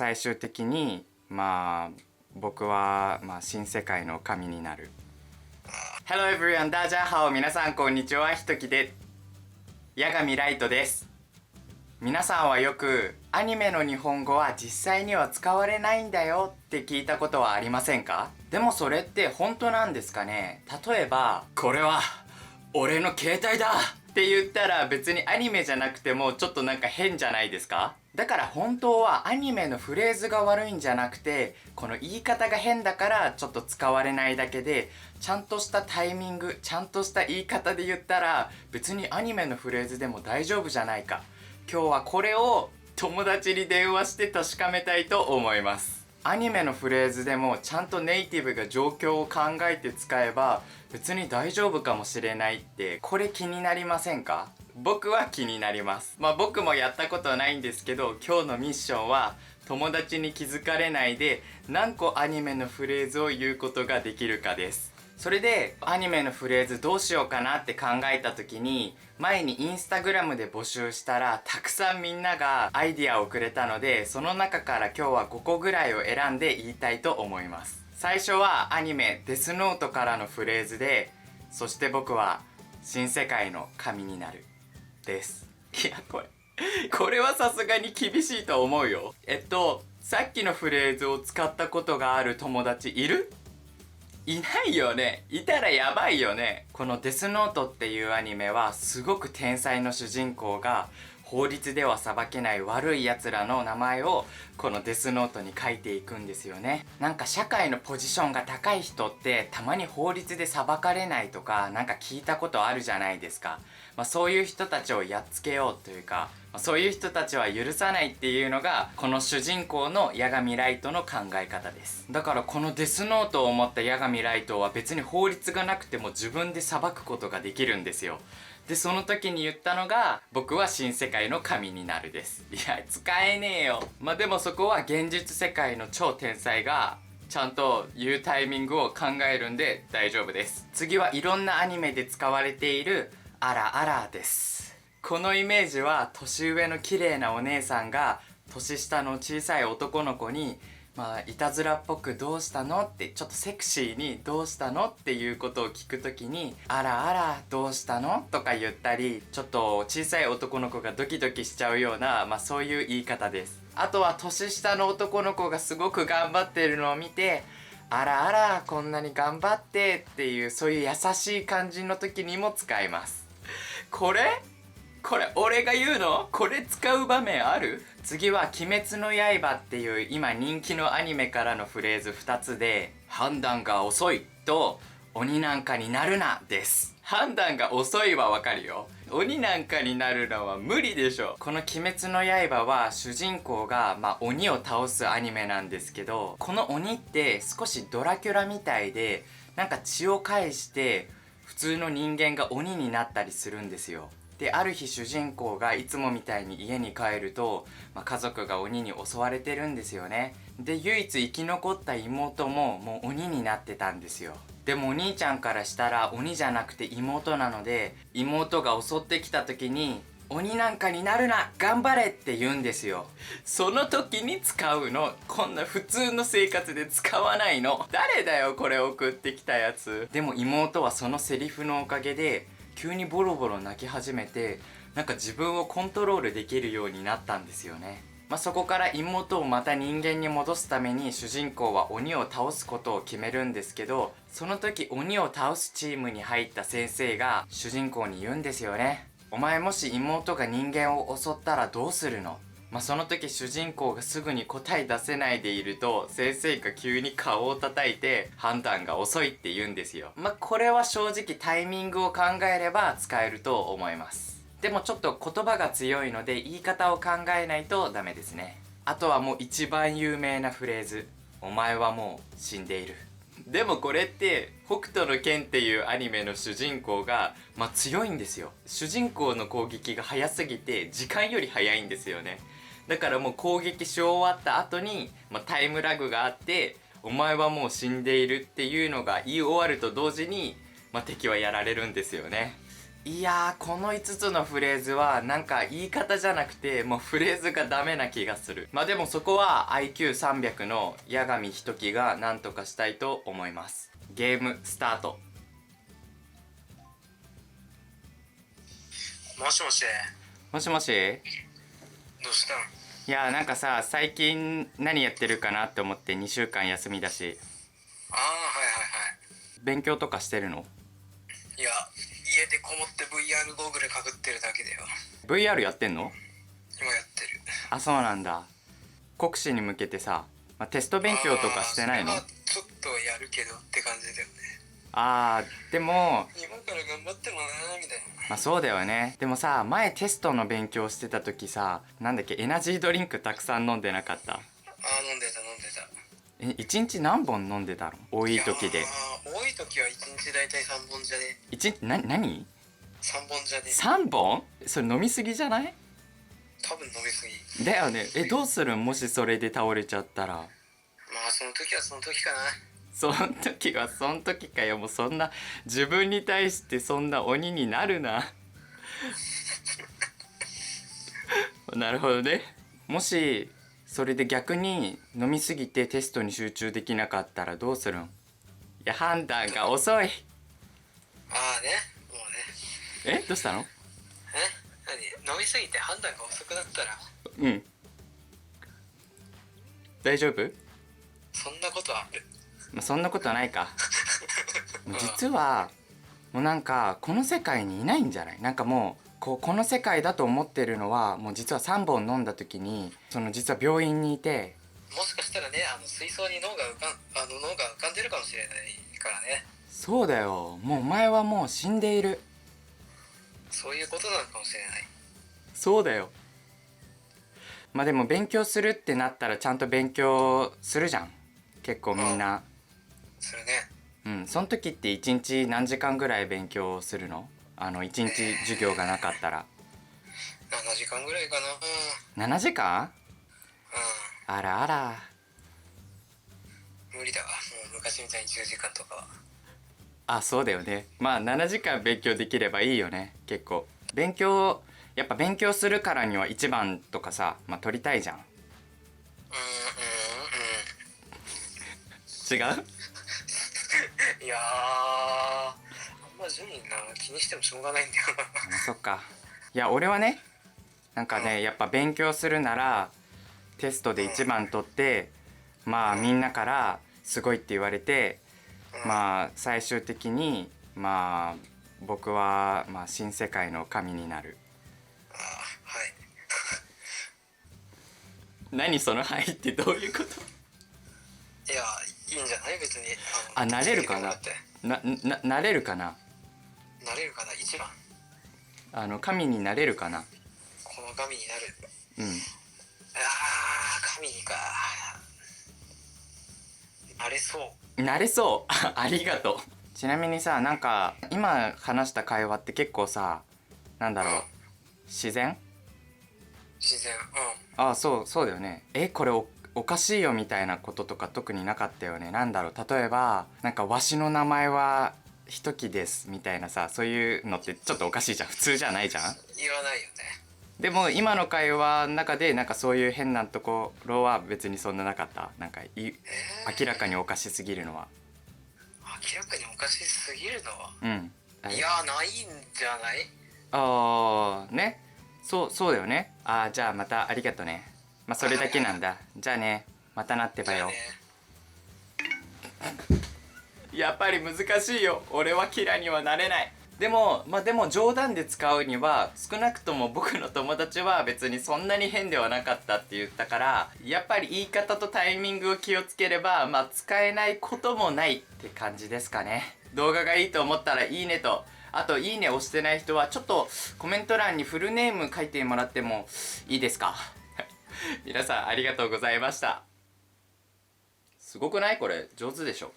最終的に僕は新世界の神になる。 Hello everyone! 大家好、皆さんこんにちは。ひときで八神ライトです。皆さんはよくアニメの日本語は実際には使われないんだよって聞いたことはありませんか？でもそれって本当なんですかね？例えば、これは俺の携帯だって言ったら別にアニメじゃなくてもちょっとなんか変じゃないですか？だから本当はアニメのフレーズが悪いんじゃなくて、この言い方が変だからちょっと使われないだけで、ちゃんとしたタイミング、ちゃんとした言い方で言ったら別にアニメのフレーズでも大丈夫じゃないか。今日はこれを友達に電話して確かめたいと思います。アニメのフレーズでもちゃんとネイティブが状況を考えて使えば別に大丈夫かもしれないって、これ気になりませんか？僕は気になります。僕もやったことはないんですけど、今日のミッションは友達に気づかれないで何個アニメのフレーズを言うことができるかです。それでアニメのフレーズどうしようかなって考えた時に、前にインスタグラムで募集したらたくさんみんながアイディアをくれたので、その中から今日は5個ぐらいを選んで言いたいと思います。最初はアニメデスノートからのフレーズで、そして僕は新世界の神になるです。いや、これはさすがに厳しいと思うよ。さっきのフレーズを使ったことがある友達いる？いないよね。いたらやばいよね。このデスノートっていうアニメはすごく天才の主人公が法律では裁けない悪い奴らの名前をこのデスノートに書いていくんですよね。なんか社会のポジションが高い人ってたまに法律で裁かれないとかなんか聞いたことあるじゃないですか。そういう人たちをやっつけようというか、そういう人たちは許さないっていうのがこの主人公の八神ライトの考え方です。だからこのデスノートを持った八神ライトは別に法律がなくても自分で裁くことができるんですよ。でその時に言ったのが、僕は新世界の神になるです。いや使えねえよ。でもそこは現実世界の超天才がちゃんと言うタイミングを考えるんで大丈夫です。次はいろんなアニメで使われているあらあらです。このイメージは年上の綺麗なお姉さんが年下の小さい男の子にいたずらっぽくどうしたのってちょっとセクシーにどうしたのっていうことを聞くときに、あらあらどうしたのとか言ったり、ちょっと小さい男の子がドキドキしちゃうようなそういう言い方です。あとは年下の男の子がすごく頑張ってるのを見て、あらあらこんなに頑張ってっていう、そういう優しい感じの時にも使います。これ俺が言うの？これ使う場面ある？次は鬼滅の刃っていう今人気のアニメからのフレーズ2つで、判断が遅いと鬼なんかになるなです。判断が遅いはわかるよ。鬼なんかになるのは無理でしょ。この鬼滅の刃は主人公が鬼を倒すアニメなんですけど、この鬼って少しドラキュラみたいで、なんか血を介して普通の人間が鬼になったりするんですよ。である日主人公がいつもみたいに家に帰ると、家族が鬼に襲われてるんですよね。で唯一生き残った妹ももう鬼になってたんですよ。でもお兄ちゃんからしたら鬼じゃなくて妹なので、妹が襲ってきた時に鬼なんかになるな頑張れって言うんですよ。その時に使うの。こんな普通の生活で使わないの。誰だよこれ送ってきたやつ。でも妹はそのセリフのおかげで急にボロボロ泣き始めて、なんか自分をコントロールできるようになったんですよね。そこから妹をまた人間に戻すために主人公は鬼を倒すことを決めるんですけど、その時鬼を倒すチームに入った先生が主人公に言うんですよね。お前もし妹が人間を襲ったらどうするの？その時主人公がすぐに答え出せないでいると、先生が急に顔を叩いて判断が遅いって言うんですよ。これは正直タイミングを考えれば使えると思います。でもちょっと言葉が強いので言い方を考えないとダメですね。あとはもう一番有名なフレーズ、お前はもう死んでいる。でもこれって北斗の拳っていうアニメの主人公が強いんですよ。主人公の攻撃が早すぎて時間より早いんですよね。だからもう攻撃し終わった後に、タイムラグがあって、お前はもう死んでいるっていうのが言い終わると同時に、敵はやられるんですよね。いやー、この5つのフレーズはなんか言い方じゃなくてもうフレーズがダメな気がする。まあでもそこは IQ300 の八神ひときが何とかしたいと思います。ゲームスタート。もしもし。もしもし。どうしたん？いやー、なんかさ、最近何やってるかなって思って2週間休みだし、ああ、はいはいは勉強とかしてるの？い。いや、家でこもって VR ゴーグルかぶってるだけだよ。VR やってんの？今やってる。あ、そうなんだ。国試に向けてさ、まあ、テスト勉強とかしてないの？それはちょっとやるけどって感じだよね。あー、でも今から頑張ってもなーみたいな。まあそうだよね。でもさ、前テストの勉強してた時さ、なんだっけ、エナジードリンクたくさん飲んでなかった？ああ、飲んでた飲んでた。1日何本飲んでたの？多い時で。多い時は1日だいたい3本じゃね。1日何？ 3本じゃね。3 本？それ飲みすぎじゃない？多分飲みすぎ。だよね。どうする？もしそれで倒れちゃったら。まあその時はその時かな。その時はその時かよ。もうそんな自分に対してそんな鬼になるな。なるほどね。もしそれで逆に飲みすぎてテストに集中できなかったらどうするん？いや、判断が遅い。ああね、もうね。どうしたの？何飲みすぎて判断が遅くなったらうん。大丈夫？そんなことある？まあ、そんなことはないか。実はもうなんかこの世界にいないんじゃない？なんかもうこの世界だと思ってるのはもう実は3本飲んだ時に実は病院にいて。もしかしたらね、水槽に脳が浮かんでるかもしれないからね。そうだよ。もうお前はもう死んでいる。そういうことなのかもしれない。そうだよ。まあでも勉強するってなったらちゃんと勉強するじゃん。結構みんな。するね。うん。その時って1日何時間ぐらい勉強するの？1日授業がなかったら。7時間ぐらいかな。7時間？うん。あらあら。無理だわ。もう昔みたいに10時間とかは。あ、そうだよね。まあ7時間勉強できればいいよね。結構やっぱ勉強するからには1番とかさ、まあ取りたいじゃん。違う？いやー、あんま順位な気にしてもしょうがないんだよな。そっか。いや俺はね、なんかね、やっぱ勉強するならテストで1番取って、まあみんなからすごいって言われて、まあ最終的にまあ僕はまあ新世界の神になる。ああ、はい。何その「はい」ってどういうこと？いや、いいんじゃない別に。なれるかな？なれるかな？なれるかな一番。神になれるかな？この神になる。うん。神にか。なれそう。なれそう。ありがとう。ちなみにさ、なんか今話した会話って結構さ、なんだろう、自然？自然。そうだよね。これおかしいよみたいなこととか特になかったよね。なんだろう、例えばなんかわしの名前はひときですみたいなさ、そういうのってちょっとおかしいじゃん。普通じゃないじゃん。言わないよね。でも今の会話の中でなんかそういう変なところは別にそんななかった？なんか明らかにおかしすぎるのは。明らかにおかしすぎるのは。うん。いや、ないんじゃない？ね。そうだよね。じゃあまたありがとね。まあそれだけなんだ。じゃあね、またなってばよ。やっぱり難しいよ。俺はキラにはなれない。でも冗談で使うには少なくとも僕の友達は別にそんなに変ではなかったって言ったから、やっぱり言い方とタイミングを気をつければまあ使えないこともないって感じですかね。動画がいいと思ったらいいねと、あといいね押してない人はちょっとコメント欄にフルネーム書いてもらってもいいですか？皆さんありがとうございました。すごくない？これ上手でしょ？